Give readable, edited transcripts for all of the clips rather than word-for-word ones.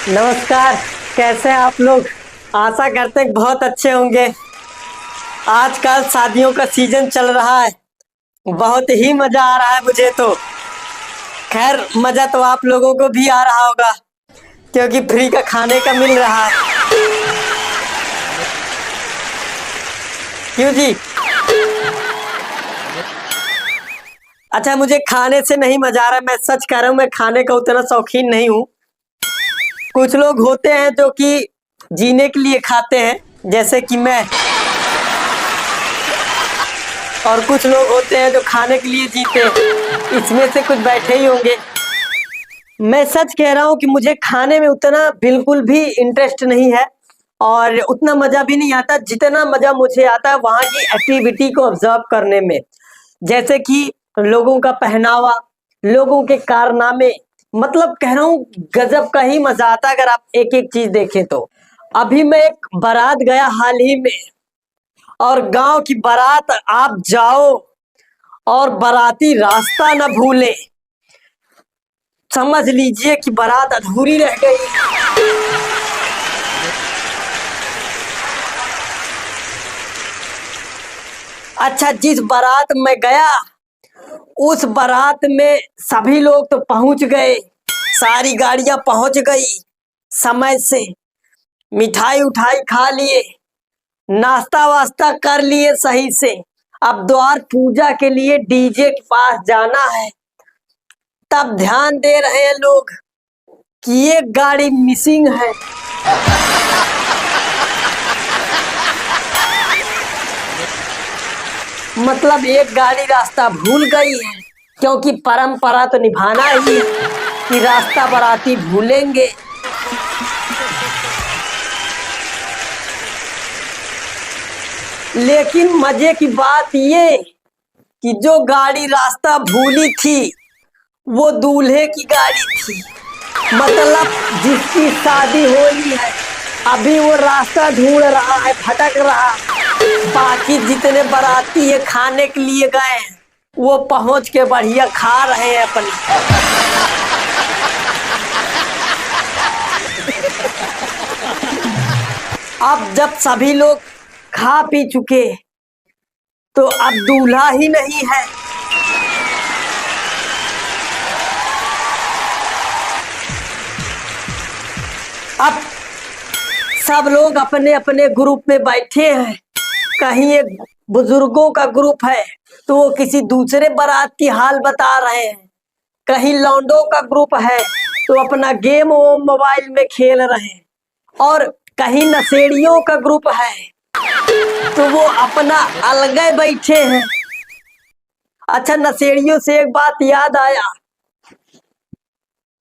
नमस्कार। कैसे हैं आप लोग? आशा करते हैं बहुत अच्छे होंगे। आजकल शादियों का सीजन चल रहा है, बहुत ही मजा आ रहा है मुझे तो। खैर, मजा तो आप लोगों को भी आ रहा होगा क्योंकि फ्री का खाने का मिल रहा है। क्यों जी? अच्छा, मुझे खाने से नहीं मजा आ रहा, मैं सच कह रहा हूँ। मैं खाने का उतना शौकीन नहीं हूँ। कुछ लोग होते हैं जो कि जीने के लिए खाते हैं, जैसे कि मैं। और कुछ लोग होते हैं जो खाने के लिए जीते हैं। इसमें से कुछ बैठे ही होंगे। मैं सच कह रहा हूँ कि मुझे खाने में उतना बिल्कुल भी इंटरेस्ट नहीं है और उतना मजा भी नहीं आता जितना मजा मुझे आता है वहाँ की एक्टिविटी को ऑब्जर्व करने में। जैसे कि लोगों का पहनावा, लोगों के कारनामे, मतलब कह रहा हूँ गजब का ही मजा आता है अगर आप एक एक चीज देखें तो। अभी मैं एक बारात गया हाल ही में, और गांव की बारात आप जाओ और बाराती रास्ता न भूले, समझ लीजिए कि बारात अधूरी रह गई। अच्छा, जिस बारात में गया उस बारात में सभी लोग तो पहुंच गए, सारी गाड़ियां पहुंच गई समय से, मिठाई उठाई खा लिए, नाश्ता वास्ता कर लिए सही से। अब द्वार पूजा के लिए डीजे के पास जाना है, तब ध्यान दे रहे हैं लोग कि एक गाड़ी मिसिंग है। मतलब एक गाड़ी रास्ता भूल गई है, क्योंकि परंपरा तो निभाना ही है कि रास्ता बाराती भूलेंगे। लेकिन मजे की बात ये कि जो गाड़ी रास्ता भूली थी वो दूल्हे की गाड़ी थी। मतलब जिसकी शादी होनी है, अभी वो रास्ता ढूंढ रहा है, भटक रहा। बाकी जितने बाराती है खाने के लिए गए हैं वो पहुंच के बढ़िया खा रहे हैं अपनी। अब जब सभी लोग खा पी चुके तो अब दूल्हा ही नहीं है। अब सब लोग अपने अपने ग्रुप में बैठे हैं। कहीं एक बुजुर्गों का ग्रुप है तो वो किसी दूसरे बारात की हाल बता रहे हैं। कहीं लौंडों का ग्रुप है तो अपना गेम वो मोबाइल में खेल रहे हैं। और कहीं नशेड़ियों का ग्रुप है तो वो अपना अलग बैठे हैं। अच्छा, नशेड़ियों से एक बात याद आया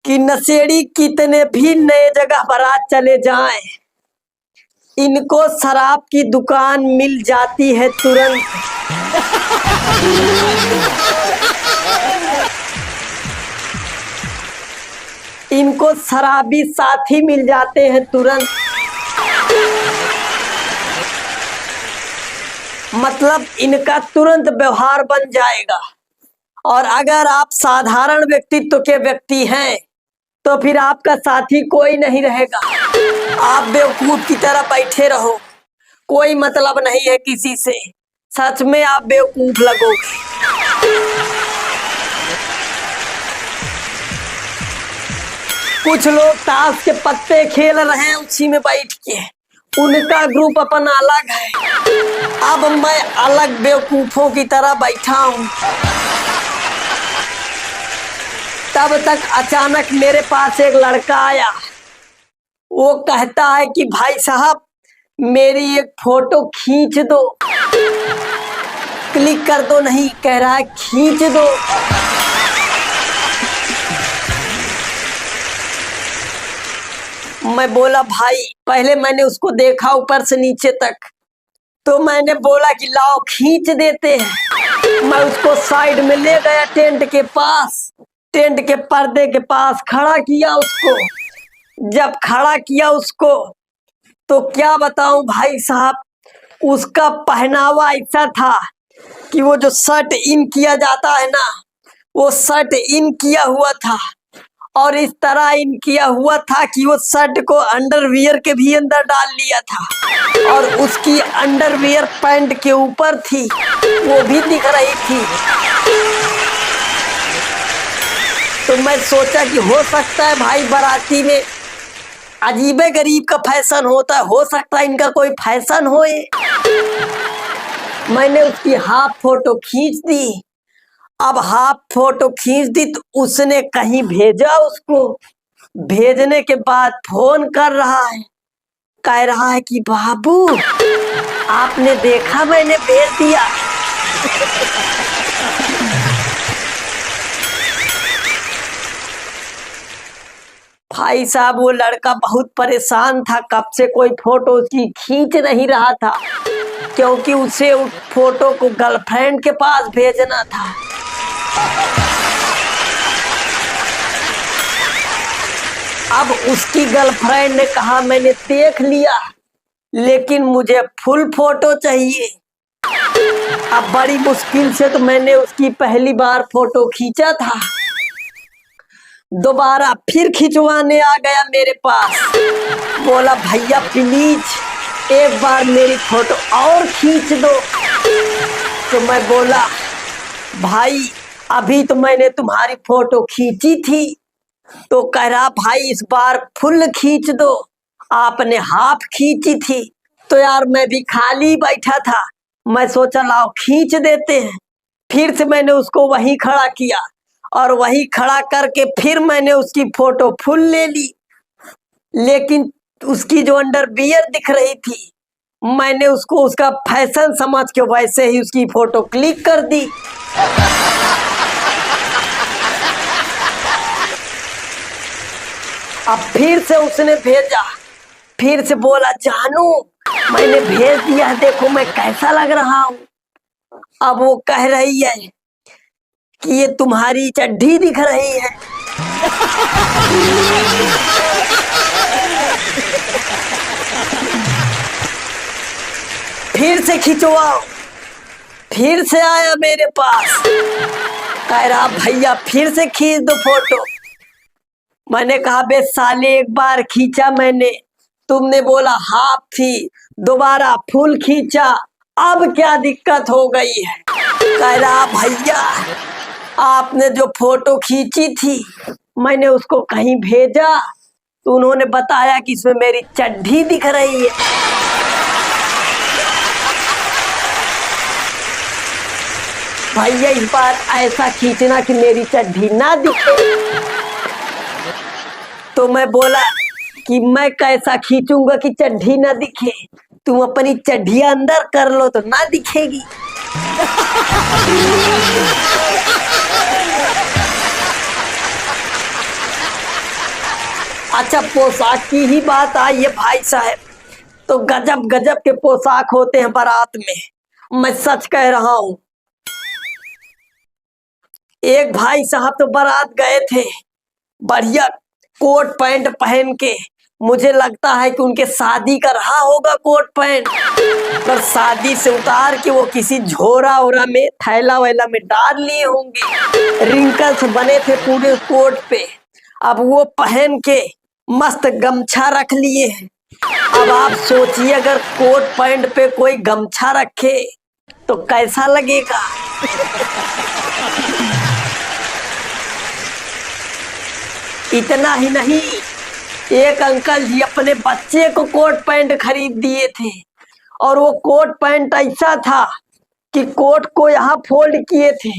कि नशेड़ी कितने भी नए जगह बारात चले जाएं, इनको शराब की दुकान मिल जाती है तुरंत। इनको शराबी साथी मिल जाते हैं तुरंत। मतलब इनका तुरंत व्यवहार बन जाएगा। और अगर आप साधारण व्यक्तित्व के व्यक्ति हैं तो फिर आपका साथी कोई नहीं रहेगा। आप बेवकूफ की तरह बैठे रहो, कोई मतलब नहीं है किसी से। सच में आप बेवकूफ लगोगे। कुछ लोग ताश के पत्ते खेल रहे हैं उसी में बैठ के, उनका ग्रुप अपना अलग है। अब मैं अलग बेवकूफों की तरह बैठा हूं। तब तक अचानक मेरे पास एक लड़का आया। वो कहता है कि भाई साहब मेरी एक फोटो खींच दो। क्लिक कर दो नहीं, कह रहा है खींच दो। मैं बोला भाई, पहले मैंने उसको देखा ऊपर से नीचे तक, तो मैंने बोला कि लाओ खींच देते हैं। मैं उसको साइड में ले गया टेंट के पास, टेंट के पर्दे के पास खड़ा किया उसको। जब खड़ा किया उसको तो क्या बताऊं भाई साहब, उसका पहनावा ऐसा था कि वो जो शर्ट इन किया जाता है ना, वो शर्ट इन किया हुआ था और इस तरह इन किया हुआ था कि वो शर्ट को अंडरवियर के भी अंदर डाल लिया था और उसकी अंडरवियर पैंट के ऊपर थी, वो भी दिख रही थी। तो मैं सोचा कि हो सकता है भाई बाराती में अजीबे गरीब का फैशन होता है, हो सकता है इनका कोई फैशन हो ये। मैंने उसकी हाफ फोटो खींच दी। अब हाफ फोटो खींच दी तो उसने कहीं भेजा, उसको भेजने के बाद फोन कर रहा है, कह रहा है कि बाबू आपने देखा मैंने भेज दिया। भाई साहब वो लड़का बहुत परेशान था, कब से कोई फोटो उसकी खींच नहीं रहा था, क्योंकि उसे उस फोटो को गर्लफ्रेंड के पास भेजना था। अब उसकी गर्लफ्रेंड ने कहा मैंने देख लिया लेकिन मुझे फुल फोटो चाहिए। अब बड़ी मुश्किल से तो मैंने उसकी पहली बार फोटो खींचा था, दोबारा फिर खिंचवाने आ गया मेरे पास, बोला भैया प्लीज एक बार मेरी फोटो और खींच दो। तो मैं बोला भाई अभी तो मैंने तुम्हारी फोटो खींची थी। तो कह रहा भाई इस बार फुल खींच दो, आपने हाफ खींची थी। तो यार मैं भी खाली बैठा था, मैं सोचा लाओ खींच देते हैं। फिर से मैंने उसको वहीं खड़ा किया और वही खड़ा करके फिर मैंने उसकी फोटो फुल ले ली, लेकिन उसकी जो अंडरवियर दिख रही थी मैंने उसको उसका फैशन समझ के वैसे ही उसकी फोटो क्लिक कर दी। अब फिर से उसने भेजा, फिर से बोला जानू मैंने भेज दिया है, देखो मैं कैसा लग रहा हूं। अब वो कह रही है कि ये तुम्हारी चड्ढी दिख रही है। फिर से खिंचवाओ, फिर से आया मेरे पास, कह रहा भैया फिर से खींच दो फोटो। मैंने कहा बे साले एक बार खींचा मैंने, तुमने बोला हाफ थी, दोबारा फुल खींचा, अब क्या दिक्कत हो गई है। कह रहा भैया आपने जो फोटो खींची थी मैंने उसको कहीं भेजा तो उन्होंने बताया कि इसमें मेरी चड्ढी दिख रही है। भैया इस बार ऐसा खींचना कि मेरी चड्ढी ना दिखे। तो मैं बोला कि मैं कैसा खींचूंगा कि चड्ढी ना दिखे, तुम अपनी चड्ढी अंदर कर लो तो ना दिखेगी। अच्छा पोशाक की ही बात आई है भाई साहब, तो गजब गजब के पोशाक होते हैं बारात में, मैं सच कह रहा हूं। एक भाई साहब तो बारात गए थे बढ़िया कोट पैंट पहन के, मुझे लगता है कि उनके शादी का रहा होगा कोट पैंट, पर शादी से उतार के वो किसी झोरा ओरा में थैला वैला में डाल लिए होंगे, रिंकल्स बने थे पूरे कोट पे। अब वो पहन के मस्त गमछा रख लिए हैं। अब आप सोचिए अगर कोट पैंट पे कोई गमछा रखे तो कैसा लगेगा। इतना ही नहीं, एक अंकल जी अपने बच्चे को कोट पैंट खरीद दिए थे और वो कोट पैंट ऐसा था कि कोट को यहाँ फोल्ड किए थे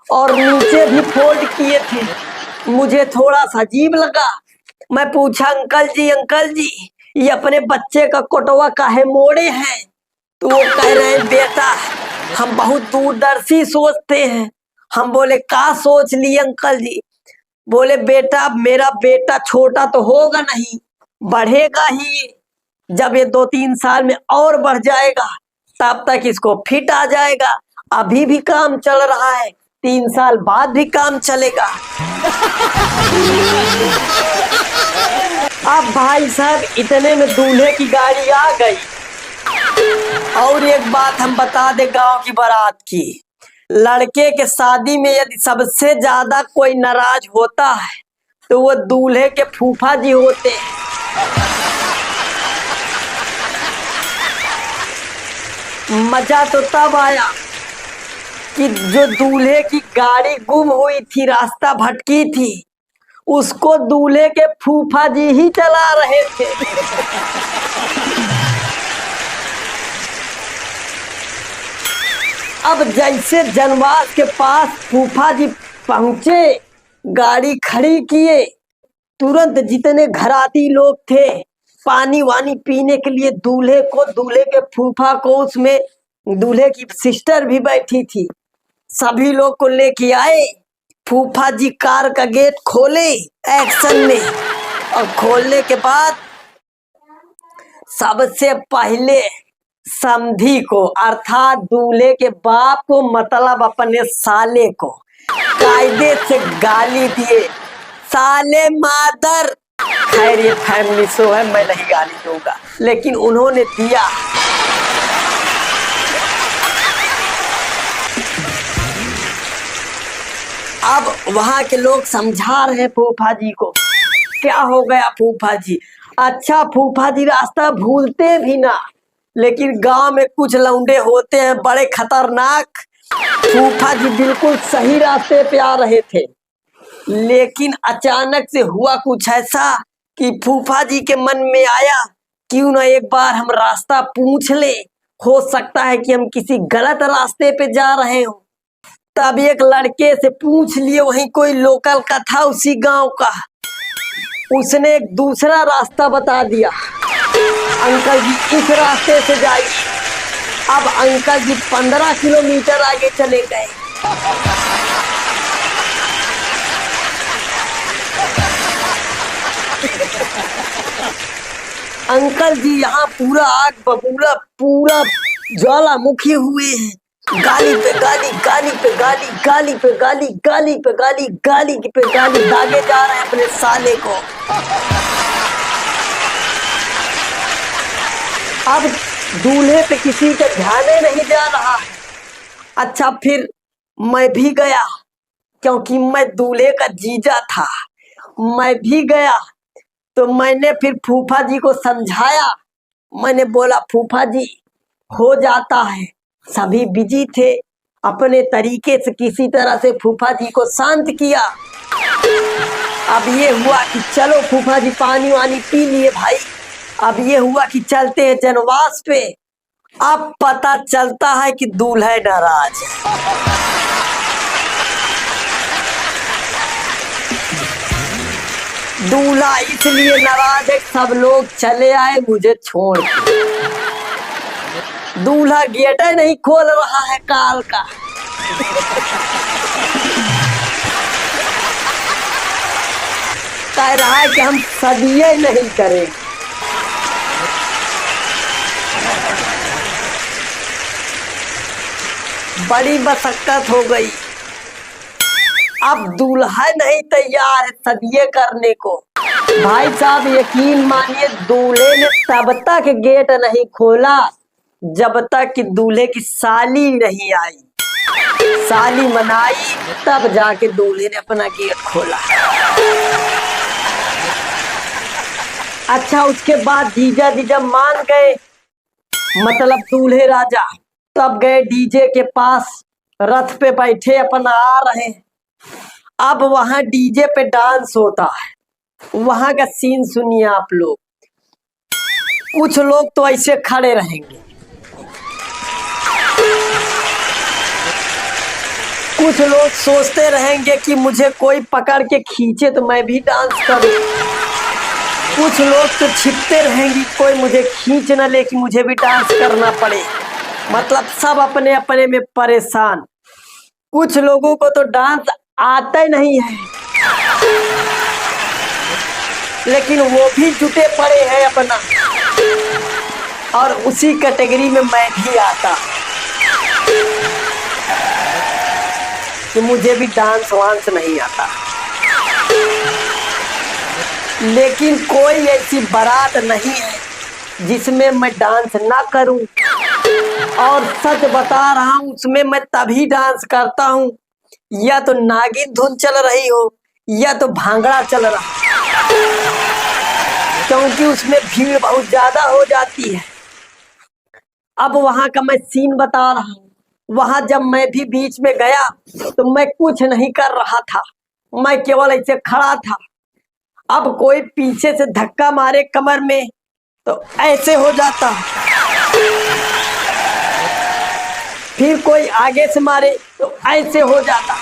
और नीचे भी फोल्ड किए थे। मुझे थोड़ा सा अजीब लगा, मैं पूछा अंकल जी ये अपने बच्चे का कोटवा काहे मोड़े हैं। तो वो कह रहे हैं बेटा हम बहुत दूरदर्शी सोचते हैं। हम बोले का सोच लिए अंकल जी। बोले बेटा मेरा बेटा छोटा तो होगा नहीं, बढ़ेगा ही, जब ये 2-3 साल में और बढ़ जाएगा तब तक इसको फिट आ जाएगा, अभी भी काम चल रहा है 3 साल बाद भी काम चलेगा। अब भाई साहब इतने में दूल्हे की गाड़ी आ गई। और एक बात हम बता दे गांव की बारात की, लड़के के शादी में यदि सबसे ज्यादा कोई नाराज होता है तो वो दूल्हे के फूफा जी होते। मजा तो तब आया कि जो दूल्हे की गाड़ी गुम हुई थी, रास्ता भटकी थी, उसको दूल्हे के फूफा जी ही चला रहे थे। अब जैसे जनवास के पास फूफा जी पहुंचे, गाड़ी खड़ी किए, तुरंत जितने घराती लोग थे पानी वानी पीने के लिए दूल्हे को, दूल्हे के फूफा को, उसमें दूल्हे की सिस्टर भी बैठी थी, सभी लोग को लेके आए। फूफा जी कार का गेट खोले एक्शन में, और खोलने के बाद सबसे पहले समधी को अर्थात दूल्हे के बाप को, मतलब अपने साले को कायदे से गाली दिए, साले मादर। खैर ये फैमिली शो है, मैं नहीं गाली दूंगा, लेकिन उन्होंने दिया। अब वहां के लोग समझा रहे फूफा जी को, क्या हो गया फूफा जी? अच्छा फूफा जी रास्ता भूलते भी ना, लेकिन गांव में कुछ लौंडे होते हैं बड़े खतरनाक। फूफा जी बिल्कुल सही रास्ते पे आ रहे थे, लेकिन अचानक से हुआ कुछ ऐसा कि फूफा जी के मन में आया, क्यों ना एक बार हम रास्ता पूछ ले, हो सकता है कि हम किसी गलत रास्ते पे जा रहे हो। तब एक लड़के से पूछ लिए, वहीं कोई लोकल का था उसी गांव का, उसने एक दूसरा रास्ता बता दिया, अंकल जी इस रास्ते से जाइए। अब अंकल जी 15 किलोमीटर आगे चले गए। अंकल जी यहाँ पूरा आग बबूला, पूरा ज्वालामुखी हुए हैं, गाली पे गाली, गाली पे गाली, गाली पे गाली, गाली पे गाली, गाली पे गाली दागे जा रहे हैं अपने साले को। अब दूल्हे पे किसी का ध्यान ही नहीं जा रहा है। अच्छा फिर मैं भी गया, क्योंकि मैं दूल्हे का जीजा था, मैं भी गया। तो मैंने फिर फूफा जी को समझाया, मैंने बोला फूफा जी हो जाता है, सभी बिजी थे, अपने तरीके से किसी तरह से फूफा जी को शांत किया। अब ये हुआ कि चलो फूफा जी पानी वानी पी लिए भाई, अब ये हुआ कि चलते हैं जनवास पे। अब पता चलता है कि दूल्हा नाराज है। दूल्हा इसलिए नाराज है, सब लोग चले आए मुझे छोड़ के। दूल्हा गेट नहीं खोल रहा है कार का। कह रहा है कि हम सदिये नहीं करेंगे। बड़ी मशक्कत हो गई। अब दूल्हा नहीं तैयार है सदिये करने को। भाई साहब यकीन मानिए, दूल्हे ने तब तक गेट नहीं खोला जब तक कि दूल्हे की साली नहीं आई। साली मनाई तब जाके दूल्हे ने अपना गेट खोला। अच्छा उसके बाद जीजा जीजा मान गए, मतलब दूल्हे राजा। तब गए डीजे के पास, रथ पे बैठे अपना आ रहे। अब वहां डीजे पे डांस होता है। वहां का सीन सुनिए आप लोग। कुछ लोग तो ऐसे खड़े रहेंगे, कुछ लोग सोचते रहेंगे कि मुझे कोई पकड़ के खींचे तो मैं भी डांस करूं। कुछ लोग तो छिपते रहेंगे, कोई मुझे खींच न ले कि मुझे भी डांस करना पड़े। मतलब सब अपने अपने में परेशान। कुछ लोगों को तो डांस आता ही नहीं है, लेकिन वो भी जुटे पड़े हैं अपना। और उसी कैटेगरी में मैं भी आता कि मुझे भी डांस वांस नहीं आता। लेकिन कोई ऐसी बारात नहीं है जिसमें मैं डांस ना करूं। और सच बता रहा हूं, उसमें मैं तभी डांस करता हूं या तो नागिन धुन चल रही हो या तो भांगड़ा चल रहा, क्योंकि उसमें भीड़ बहुत ज्यादा हो जाती है। अब वहां का मैं सीन बता रहा हूँ। वहां जब मैं भी बीच में गया तो मैं कुछ नहीं कर रहा था, मैं केवल ऐसे खड़ा था। अब कोई पीछे से धक्का मारे कमर में तो ऐसे हो जाता, फिर कोई आगे से मारे तो ऐसे हो जाता,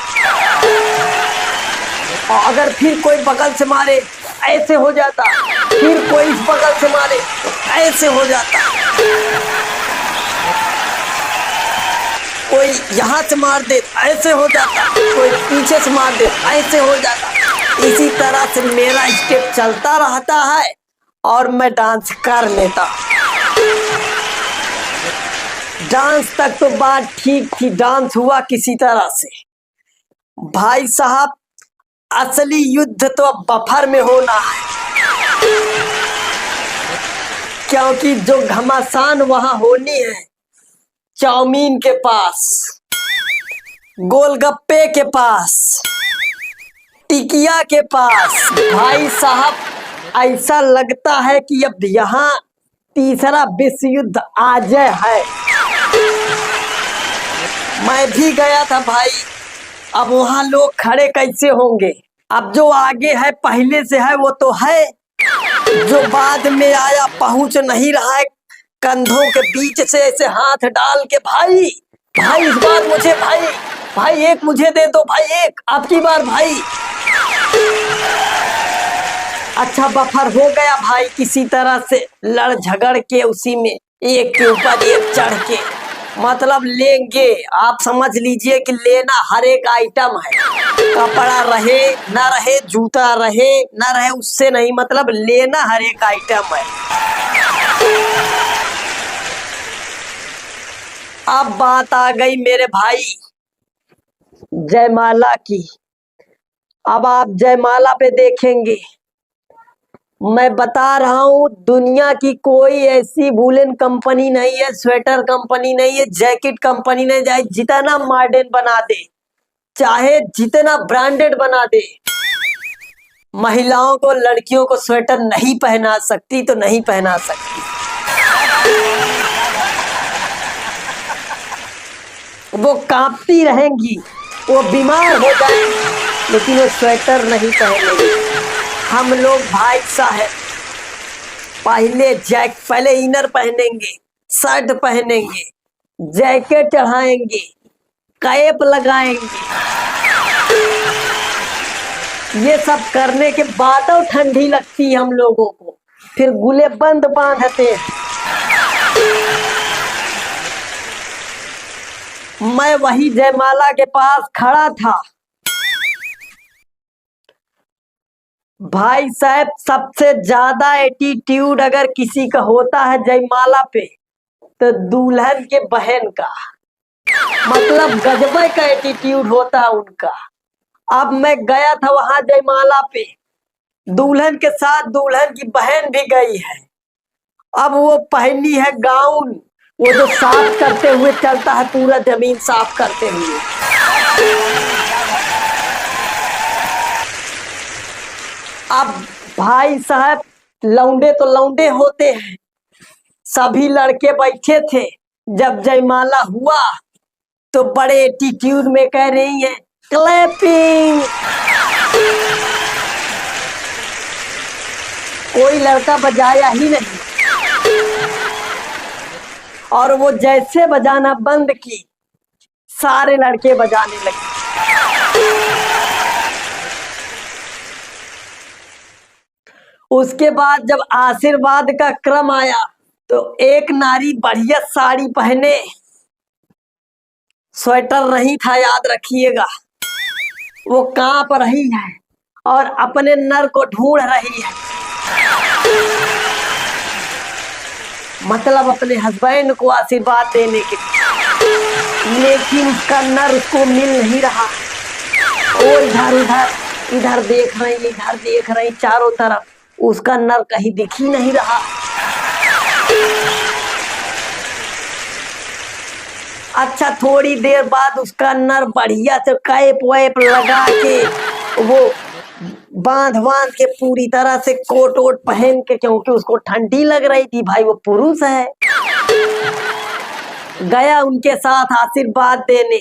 और अगर फिर कोई बगल से मारे ऐसे हो जाता, फिर कोई इस बगल से मारे तो ऐसे हो जाता, कोई यहाँ से मार दे ऐसे हो जाता, कोई पीछे से मार दे ऐसे हो जाता। इसी तरह से मेरा स्टेप चलता रहता है और मैं डांस कर लेता। डांस तक तो बात ठीक थी, डांस हुआ किसी तरह से। भाई साहब, असली युद्ध तो अब बफर में होना है, क्योंकि जो घमासान वहां होनी है चाउमीन के पास, गोलगप्पे के पास, टिकिया के पास। भाई साहब, ऐसा लगता है कि अब यहाँ तीसरा विश्व युद्ध आ जाए है। मैं भी गया था भाई, अब वहां लोग खड़े कैसे होंगे? अब जो आगे है पहले से है वो तो है, जो बाद में आया पहुंच नहीं रहा है, कंधों के बीच से ऐसे हाथ डाल के, भाई भाई इस बार मुझे, भाई एक मुझे दे दो भाई, एक आपकी बार भाई। अच्छा बफर हो गया भाई, किसी तरह से लड़ झगड़ के उसी में एक के ऊपर एक चढ़ के, मतलब लेंगे। आप समझ लीजिए कि लेना हर एक आइटम है, कपड़ा रहे ना रहे, जूता रहे ना रहे, उससे नहीं मतलब, लेना हर एक आइटम है। अब बात आ गई मेरे भाई जयमाला की। अब आप जयमाला पे देखेंगे, मैं बता रहा हूँ, दुनिया की कोई ऐसी वूलन कंपनी नहीं है, स्वेटर कंपनी नहीं है, जैकेट कंपनी नहीं, चाहे जितना मॉडर्न बना दे, चाहे जितना ब्रांडेड बना दे, महिलाओं को, लड़कियों को स्वेटर नहीं पहना सकती तो नहीं पहना सकती। वो कांपती रहेंगी, वो बीमार हो जाएंगी, लेकिन वो स्वेटर नहीं पहनेंगी। हम लोग भाई साहब पहले इनर पहनेंगे, शर्ट पहनेंगे, जैकेट चढ़ाएंगे, कैप लगाएंगे, ये सब करने के बाद तो ठंडी लगती है हम लोगों को, फिर गुले बंद बांधते हैं। मैं वही जयमाला के पास खड़ा था भाई साहब। सबसे ज्यादा एटीट्यूड अगर किसी का होता है जयमाला पे तो दुल्हन के बहन का, मतलब गजबे का एटीट्यूड होता है उनका। अब मैं गया था वहां जयमाला पे, दुल्हन के साथ दुल्हन की बहन भी गई है। अब वो पहनी है गाउन, वो जो साफ करते हुए चलता है, पूरा जमीन साफ करते हुए। अब भाई साहब, लौंडे तो लौंडे होते हैं, सभी लड़के बैठे थे। जब जयमाला हुआ तो बड़े एटीट्यूड में कह रही हैं क्लैपिंग। कोई लड़का बजाया ही नहीं, और वो जैसे बजाना बंद की, सारे लड़के बजाने लगे। उसके बाद जब आशीर्वाद का क्रम आया तो एक नारी बढ़िया साड़ी पहने, स्वेटर नहीं था याद रखिएगा, वो कांप रही है और अपने नर को ढूंढ रही है, मतलब अपने हस्बैंड को आशीर्वाद देने के लिए, लेकिन उसका नर उसको मिल नहीं रहा। वो इधर देख रही, इधर देख रही, चारों तरफ उसका नर कहीं दिख ही नहीं रहा। अच्छा, थोड़ी देर बाद उसका नर बढ़िया से कैप वैप लगा के वो बांध बांध के पूरी तरह से कोट वोट पहन के, क्योंकि उसको ठंडी लग रही थी, भाई वो पुरुष है। गया उनके साथ आशीर्वाद देने,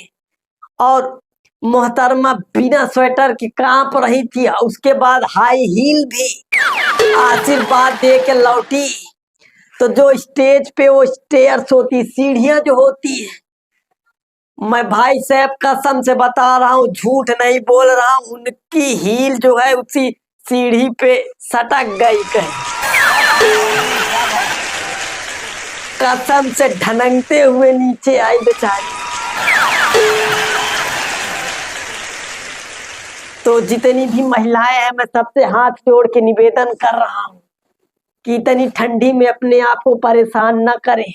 और मोहतरमा बिना स्वेटर के कांप रही थी। उसके बाद हाई हील भी आशीर्वाद दे के लौटी। तो जो स्टेज पे वो स्टेयर्स होती, सीढ़ियां जो होती है, मैं भाई साहब कसम से बता रहा हूँ, झूठ नहीं बोल रहा हूँ, उनकी हील जो है उसी सीढ़ी पे सटक गई कहीं, कसम से ढनकते हुए नीचे आई बेचारी। तो जितनी भी महिलाएं हैं, मैं सबसे हाथ जोड़ के निवेदन कर रहा हूँ कि इतनी ठंडी में अपने आप को परेशान न करें।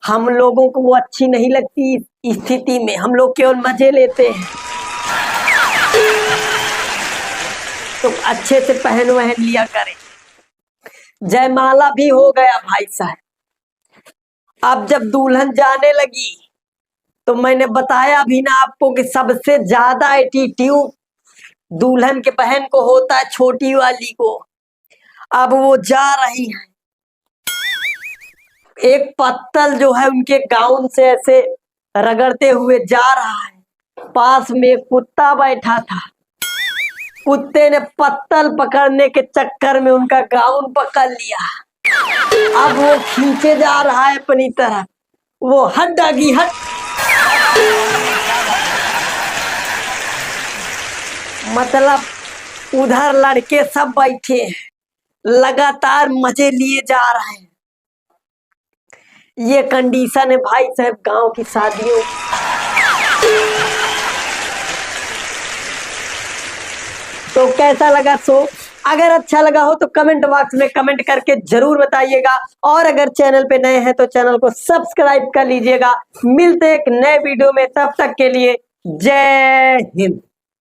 हम लोगों को वो अच्छी नहीं लगती इस स्थिति में, हम लोग केवल मजे लेते हैं। तो अच्छे से पहन वहन लिया करें। जयमाला भी हो गया भाई साहब। अब जब दुल्हन जाने लगी तो मैंने बताया भी ना आपको कि सबसे ज्यादा एटीट्यूड दुल्हन के बहन को होता है, छोटी वाली को। अब वो जा रही है, एक पत्तल जो है उनके गाउन से ऐसे रगड़ते हुए जा रहा है। पास में एक कुत्ता बैठा था, कुत्ते ने पत्तल पकड़ने के चक्कर में उनका गाउन पकड़ लिया। अब वो खींचे जा रहा है अपनी तरफ। वो हट डागी हट। मतलब उधर लड़के सब बैठे हैं, लगातार मजे लिए जा रहे हैं। ये कंडीशन है भाई साहब गांव की शादियों। तो कैसा लगा शो? अगर अच्छा लगा हो तो कमेंट बॉक्स में कमेंट करके जरूर बताइएगा, और अगर चैनल पे नए हैं तो चैनल को सब्सक्राइब कर लीजिएगा। मिलते हैं एक नए वीडियो में, तब तक के लिए जय हिंद।